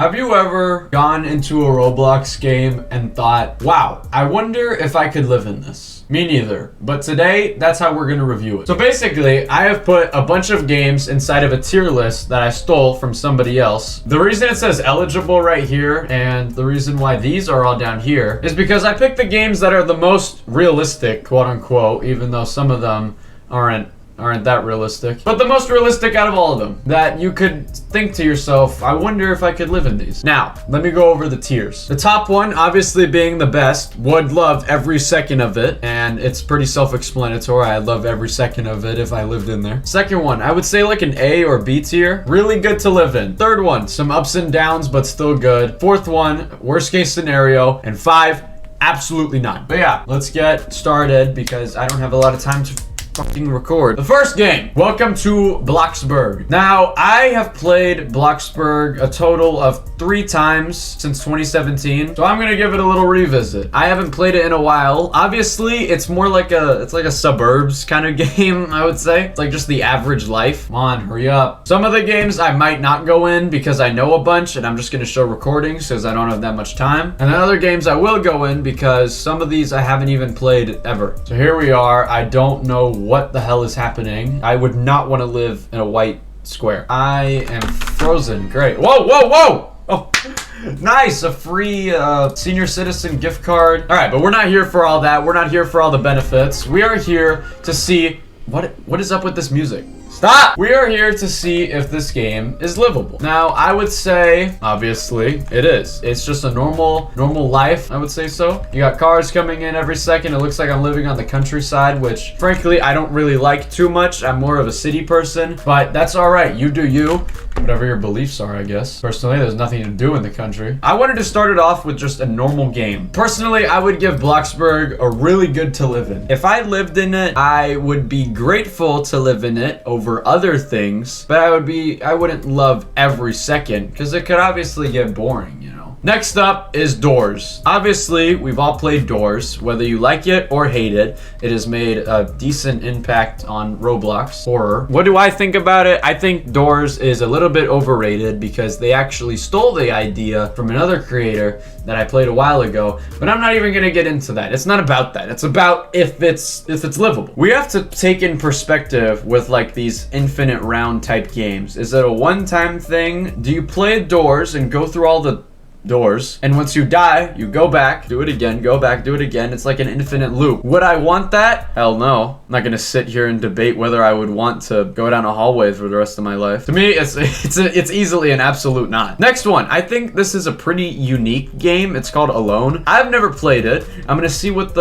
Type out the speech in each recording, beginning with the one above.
Have you ever gone into a Roblox game and thought, wow, I wonder if I could live in this? Me neither. But today, that's how we're gonna review it. So basically, I have put a bunch of games inside of a tier list that I stole from somebody else. The reason it says eligible right here, and the reason why these are all down here, is because I picked the games that are the most realistic, quote unquote, even though some of them aren't that realistic, but the most realistic out of all of them, that you could think to yourself, I wonder if I could live in these. Now, let me go over the tiers. The top one, obviously being the best, would love every second of it, and it's pretty self-explanatory. I'd love every second of it if I lived in there. Second one, I would say like an A or B tier, really good to live in. Third one, some ups and downs, but still good. Fourth one, worst case scenario. And 5, absolutely not. But yeah, let's get started because I don't have a lot of time to fucking record. The first game, welcome to Bloxburg. Now, I have played Bloxburg a total of 3 times since 2017, so I'm gonna give it a little revisit. I haven't played it in a while. Obviously, it's more like a suburbs kind of game, I would say. It's like just the average life. Come on, hurry up. Some of the games I might not go in because I know a bunch and I'm just gonna show recordings because I don't have that much time. And then other games I will go in because some of these I haven't even played ever. So here we are. I don't know what the hell is happening. I would not want to live in a white square. I am frozen. Great. Whoa, whoa, whoa! Oh, nice. A free senior citizen gift card. All right, but we're not here for all that. We're not here for all the benefits. We are here to see what is up with this music. Stop! We are here to see if this game is livable. Now, I would say, obviously, it is. It's just a normal life, I would say so. You got cars coming in every second. It looks like I'm living on the countryside, which, frankly, I don't really like too much. I'm more of a city person, but that's all right. You do you. Whatever your beliefs are, I guess. Personally, there's nothing to do in the country. I wanted to start it off with just a normal game. Personally, I would give Bloxburg a really good to live in. If I lived in it, I would be grateful to live in it over other things, but I wouldn't love every second because it could obviously get boring, you know. Next up is Doors. Obviously, we've all played Doors, whether you like it or hate it. It has made a decent impact on Roblox horror. What do I think about it? I think Doors is a little bit overrated because they actually stole the idea from another creator that I played a while ago, but I'm not even gonna get into that. It's not about that. It's about if it's livable. We have to take in perspective with like these infinite round type games. Is it a one-time thing? Do you play Doors and go through all the doors, and once you die, you go back, do it again, go back, do it again? It's like an infinite loop. Would I want that? Hell no. I'm not gonna sit here and debate whether I would want to go down a hallway for the rest of my life. To me, it's easily an absolute not. Next one. I think this is a pretty unique game. It's called Alone. I've never played it. I'm gonna see what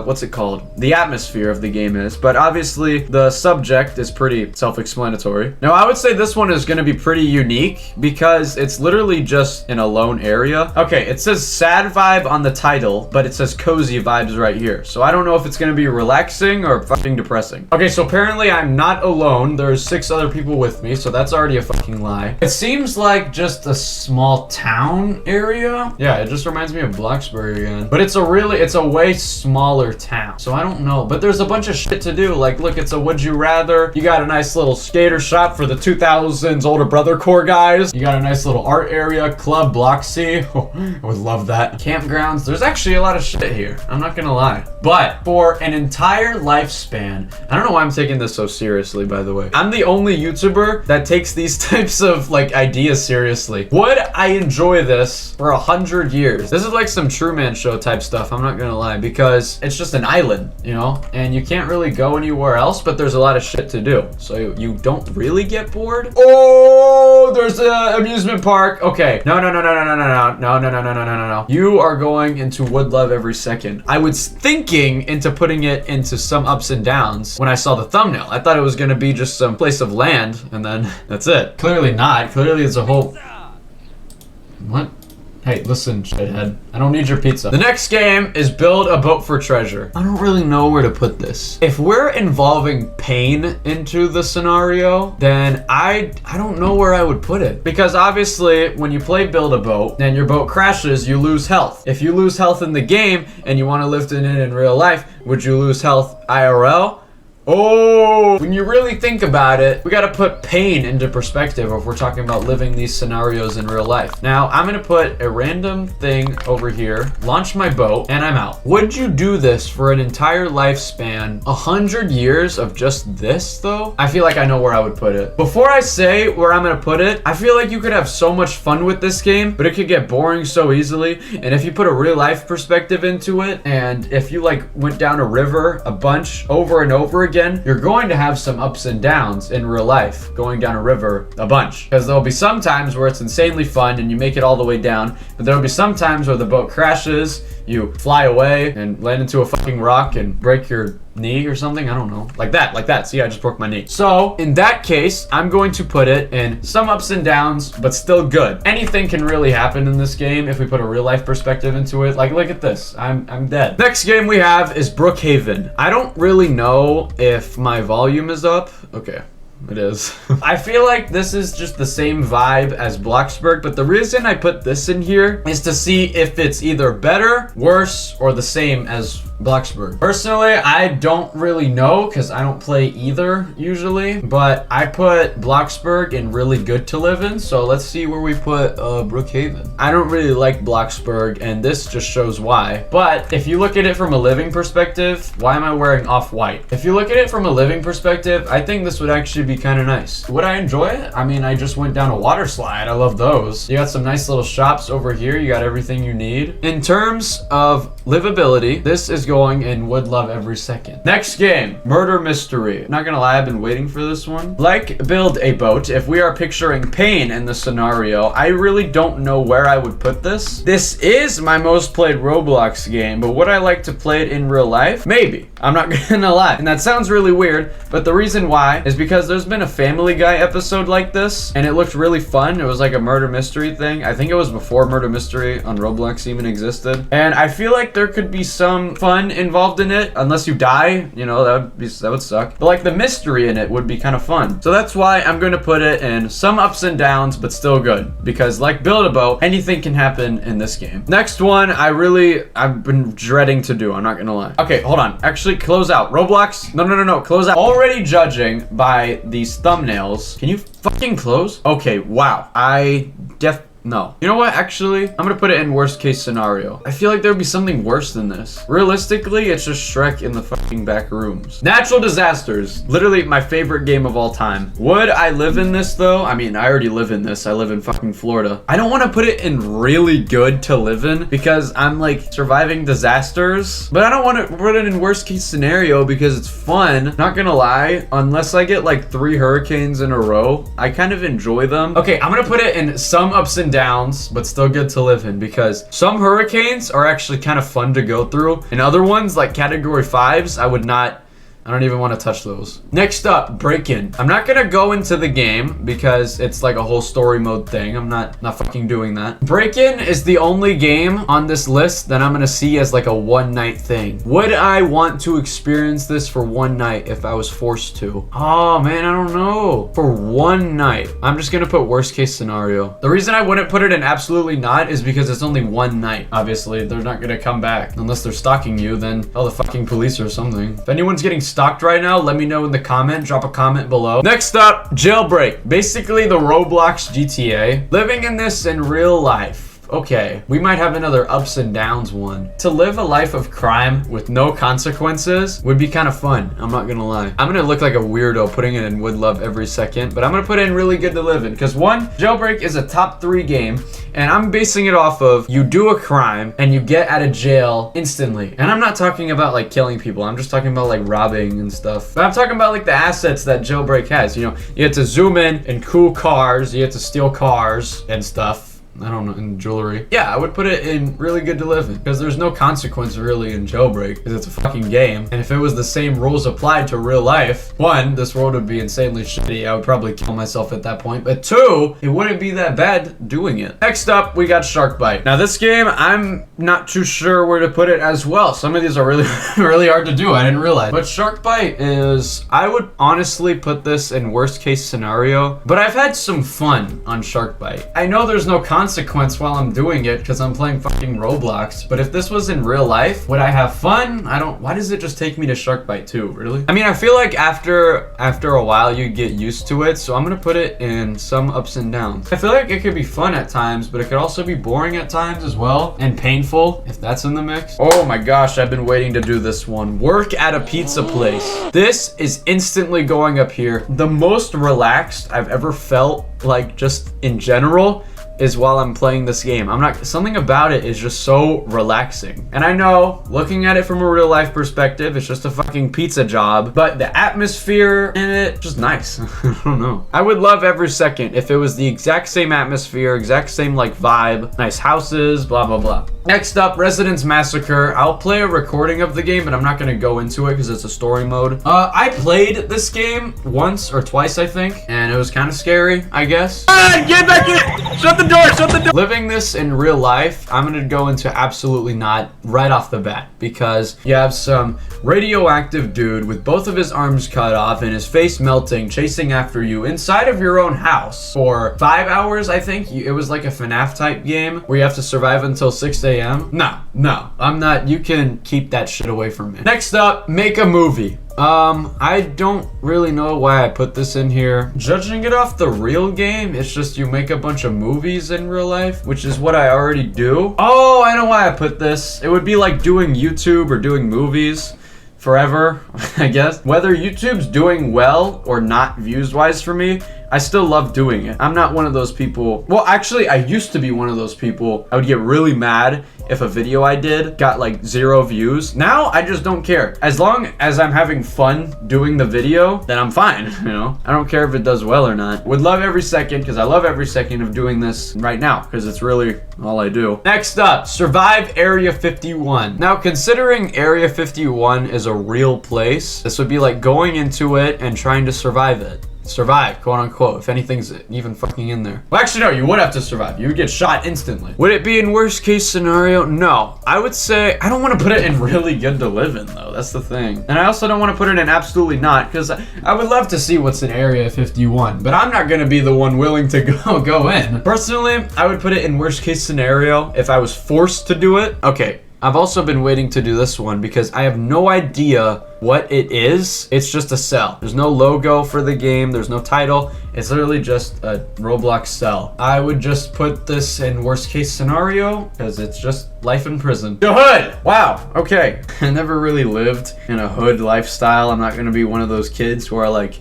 what's it called? The atmosphere of the game is, but obviously the subject is pretty self-explanatory. Now, I would say this one is gonna be pretty unique because it's literally just an alone area. Okay, it says sad vibe on the title, but it says cozy vibes right here. So I don't know if it's gonna be relaxing or fucking depressing. Okay, so apparently I'm not alone. There's 6 other people with me, so that's already a fucking lie. It seems like just a small town area. Yeah, it just reminds me of Bloxburg again. But it's a way smaller town. So I don't know, but there's a bunch of shit to do. Like, look, it's a would you rather. You got a nice little skater shop for the 2000s older brother core guys. You got a nice little art area, club, Bloxy. Oh, I would love that. Campgrounds. There's actually a lot of shit here. I'm not gonna lie. But for an entire lifespan, I don't know why I'm taking this so seriously, by the way. I'm the only YouTuber that takes these types of like ideas seriously. Would I enjoy this for 100 years? This is like some Truman Show type stuff. I'm not gonna lie, because it's just an island, you know, and you can't really go anywhere else, but there's a lot of shit to do. So you don't really get bored. Oh, there's an amusement park. Okay. No. No. You are going into would love every second. I was thinking into putting it into some ups and downs when I saw the thumbnail. I thought it was going to be just some place of land, and then that's it. Clearly not. Clearly it's a whole... What? Hey, listen, shithead. I don't need your pizza. The next game is Build a Boat for Treasure. I don't really know where to put this. If we're involving pain into the scenario, then I don't know where I would put it. Because obviously, when you play Build a Boat and your boat crashes, you lose health. If you lose health in the game and you want to live in it in real life, would you lose health IRL? Oh, when you really think about it, we gotta put pain into perspective if we're talking about living these scenarios in real life. Now, I'm gonna put a random thing over here, launch my boat, and I'm out. Would you do this for an entire lifespan? 100 years of just this, though? I feel like I know where I would put it. Before I say where I'm gonna put it, I feel like you could have so much fun with this game, but it could get boring so easily. And if you put a real life perspective into it, and if you like went down a river a bunch over and over again, you're going to have some ups and downs in real life going down a river a bunch. Because there'll be some times where it's insanely fun and you make it all the way down, but there'll be some times where the boat crashes, you fly away and land into a fucking rock and break your knee or something. I don't know. Like that. See, I just broke my knee. So in that case, I'm going to put it in some ups and downs, but still good. Anything can really happen in this game if we put a real life perspective into it. Like, look at this. I'm dead. Next game we have is Brookhaven. I don't really know if my volume is up. Okay. It is. I feel like this is just the same vibe as Bloxburg, but the reason I put this in here is to see if it's either better, worse, or the same as Bloxburg. Personally, I don't really know because I don't play either usually, but I put Bloxburg in really good to live in, so let's see where we put Brookhaven. I don't really like Bloxburg, and this just shows why. But if you look at it from a living perspective, why am I wearing off-white? If you look at it from a living perspective, I think this would actually be kind of nice. Would I enjoy it? I mean, I just went down a water slide. I love those. You got some nice little shops over here. You got everything you need. In terms of livability, this is going in would love every second. Next game, murder mystery. Not gonna lie, I've been waiting for this one. Like build a boat. If we are picturing pain in the scenario, I really don't know where I would put this. This is my most played Roblox game, but would I like to play it in real life? Maybe. I'm not gonna lie. And that sounds really weird, but the reason why is because there's been a Family Guy episode like this, and it looked really fun. It was like a murder mystery thing. I think it was before murder mystery on Roblox even existed. And I feel like there could be some fun involved in it, unless you die, you know, that would suck. But like the mystery in it would be kind of fun. So that's why I'm going to put it in some ups and downs, but still good. Because like Build a Boat, anything can happen in this game. Next one, I've been dreading to do, I'm not gonna lie. Okay, hold on. Actually, close out. Roblox, no, close out. Already judging by these thumbnails. Can you fucking close? Okay, wow. No. You know what? Actually, I'm gonna put it in worst case scenario. I feel like there would be something worse than this. Realistically, it's just Shrek in the fucking back rooms. Natural disasters. Literally my favorite game of all time. Would I live in this though? I mean, I already live in this. I live in fucking Florida. I don't want to put it in really good to live in because I'm like surviving disasters, but I don't want to put it in worst case scenario because it's fun. Not gonna lie, unless I get like 3 hurricanes in a row, I kind of enjoy them. Okay, I'm gonna put it in some ups and downs, but still good to live in because some hurricanes are actually kind of fun to go through, and other ones like category 5s, I don't even want to touch those. Next up, break-in. I'm not gonna go into the game because it's like a whole story mode thing. I'm not fucking doing that. Break-in is the only game on this list that I'm gonna see as like a one-night thing. Would I want to experience this for one night if I was forced to? Oh man, I don't know. For one night, I'm just gonna put worst case scenario. The reason I wouldn't put it in absolutely not is because it's only one night. Obviously, they're not gonna come back unless they're stalking you. Then tell the fucking police or something. If anyone's getting stalked right now, let me know in the comment. Drop a comment below. Next up, jailbreak. Basically the Roblox GTA. Living in this in real life. Okay, we might have another ups and downs one. To live a life of crime with no consequences would be kind of fun. I'm not gonna lie. I'm gonna look like a weirdo putting it in would love every second, but I'm gonna put it in really good to live in because one, jailbreak is a top 3 game, and I'm basing it off of you do a crime and you get out of jail instantly. And I'm not talking about like killing people. I'm just talking about like robbing and stuff. But I'm talking about like the assets that jailbreak has. You know, you get to zoom in cool cars. You get to steal cars and stuff. I don't know, in jewelry. Yeah, I would put it in really good to live in because there's no consequence really in jailbreak because it's a fucking game. And if it was the same rules applied to real life, 1, this world would be insanely shitty. I would probably kill myself at that point. But 2, it wouldn't be that bad doing it. Next up, we got Shark Bite. Now this game, I'm not too sure where to put it as well. Some of these are really, really hard to do. I didn't realize. But Shark Bite is, I would honestly put this in worst case scenario, but I've had some fun on Shark Bite. I know there's no consequence consequence while I'm doing it because I'm playing fucking Roblox. But if this was in real life, would I have fun? Why does it just take me to Shark Bite 2, really? I mean, I feel like after a while you get used to it, so I'm gonna put it in some ups and downs. I feel like it could be fun at times, but it could also be boring at times as well, and painful if that's in the mix. Oh my gosh, I've been waiting to do this one. Work at a pizza place. This is instantly going up here. The most relaxed I've ever felt, like just in general, is while I'm playing this game. Something about it is just so relaxing. And I know, looking at it from a real life perspective, it's just a fucking pizza job, but the atmosphere in it, just nice. I don't know. I would love every second if it was the exact same atmosphere, exact same like vibe, nice houses, blah, blah, blah. Next up, Residence Massacre. I'll play a recording of the game, but I'm not gonna go into it because it's a story mode. I played this game once or twice, I think, and it was kind of scary, I guess. Get back in! Shut the door! Shut the door! Living this in real life, I'm gonna go into absolutely not right off the bat, because you have some radioactive dude with both of his arms cut off and his face melting, chasing after you inside of your own house for 5 hours, I think. It was like a FNAF type game where you have to survive until 6 a.m. No, I'm not. You can keep that shit away from me. Next up, make a movie. I don't really know why I put this in here. Judging it off the real game, it's just you make a bunch of movies in real life, which is what I already do. Oh, I know why I put this. It would be like doing YouTube or doing movies forever, I guess. Whether YouTube's doing well or not views-wise for me, I still love doing it. I'm not one of those people. Well, actually, I used to be one of those people. I would get really mad if a video I did got like 0 views. Now, I just don't care. As long as I'm having fun doing the video, then I'm fine, you know? I don't care if it does well or not. Would love every second, because I love every second of doing this right now, because it's really all I do. Next up, survive Area 51. Now, considering Area 51 is a real place, this would be like going into it and trying to survive it. Survive, quote unquote, if anything's even fucking in there. Well, actually, no, you would have to survive. You would get shot instantly. Would it be in worst case scenario? No. I would say, I don't want to put it in really good to live in, though. That's the thing. And I also don't want to put it in absolutely not, because I would love to see what's in Area 51, but I'm not going to be the one willing to go in. Personally, I would put it in worst case scenario if I was forced to do it. Okay. I've also been waiting to do this one because I have no idea what it is. It's just a cell. There's no logo for the game. There's no title. It's literally just a Roblox cell. I would just put this in worst case scenario because it's just life in prison. The hood! Wow, okay. I never really lived in a hood lifestyle. I'm not gonna be one of those kids who are like,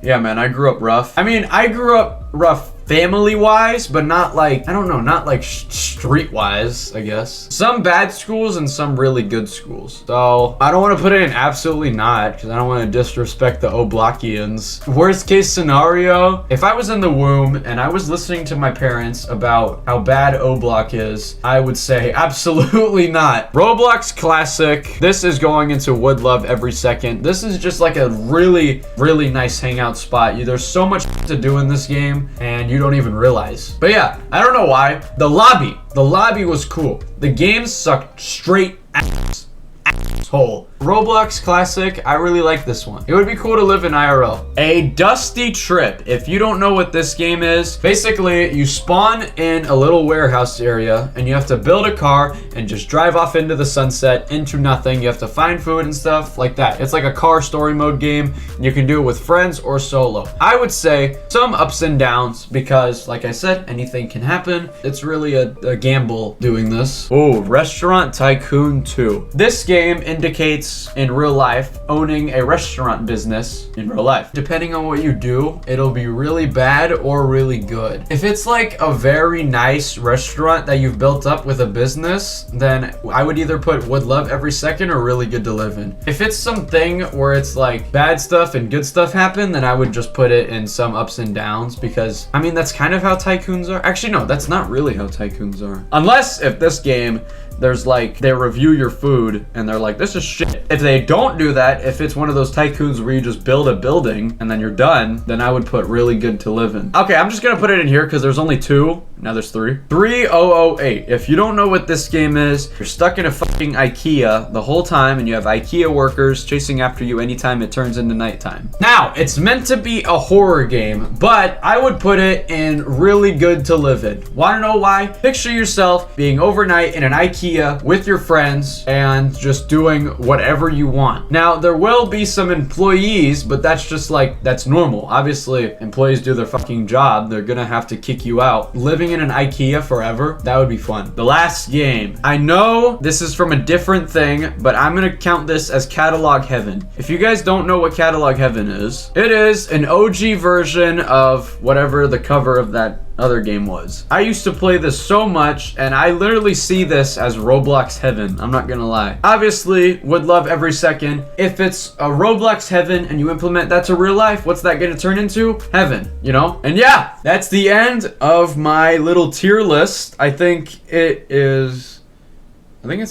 yeah, man, I grew up rough. I mean, I grew up rough family-wise, but not like, I don't know, not like street-wise, I guess. Some bad schools and some really good schools. So, I don't want to put it in absolutely not, because I don't want to disrespect the Oblockians. Worst case scenario, if I was in the womb and I was listening to my parents about how bad O-Block is, I would say absolutely not. Roblox Classic. This is going into would love every second. This is just like a really, really nice hangout spot. There's so much to do in this game, and you don't even realize. But yeah, I don't know why. The lobby was cool. The game sucked straight asshole. Roblox Classic, I really like this one. It would be cool to live in IRL. A Dusty Trip. If you don't know what this game is, basically you spawn in a little warehouse area and you have to build a car and just drive off into the sunset, into nothing. You have to find food and stuff like that. It's like a car story mode game. You can do it with friends or solo. I would say some ups and downs because, like I said, anything can happen. It's really a gamble doing this. Oh, Restaurant Tycoon 2. This game indicates in real life owning a restaurant business in real life. Depending on what you do, it'll be really bad or really good. If it's like a very nice restaurant that you've built up with a business, then I would either put would love every second or really good to live in. If it's something where it's like bad stuff and good stuff happen, then I would just put it in some ups and downs, because I mean that's kind of how tycoons are. Actually no, that's not really how tycoons are. Unless if this game there's like, they review your food and they're like, this is shit. If they don't do that, if it's one of those tycoons where you just build a building and then you're done, then I would put really good to live in. Okay, I'm just gonna put it in here because there's only 2 Now there's 3. 3008. If you don't know what this game is, you're stuck in a fucking IKEA the whole time, and you have IKEA workers chasing after you anytime it turns into nighttime. Now, it's meant to be a horror game, but I would put it in really good to live in. Wanna know why? Picture yourself being overnight in an IKEA with your friends and just doing whatever you want. Now, there will be some employees, but that's just like, that's normal. Obviously, employees do their fucking job. They're gonna have to kick you out. Living in an IKEA forever, that would be fun. The last game. I know this is from a different thing, but I'm gonna count this as Catalog Heaven. If you guys don't know what Catalog Heaven is, it is an OG version of whatever the cover of that other game was. I used to play this so much, and I literally see this as Roblox Heaven. I'm not gonna lie. Obviously, would love every second. If it's a Roblox Heaven and you implement that to real life, what's that gonna turn into? Heaven, you know? And yeah, that's the end of my little tier list. I think it's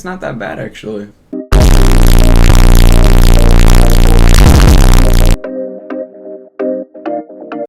not that bad, actually.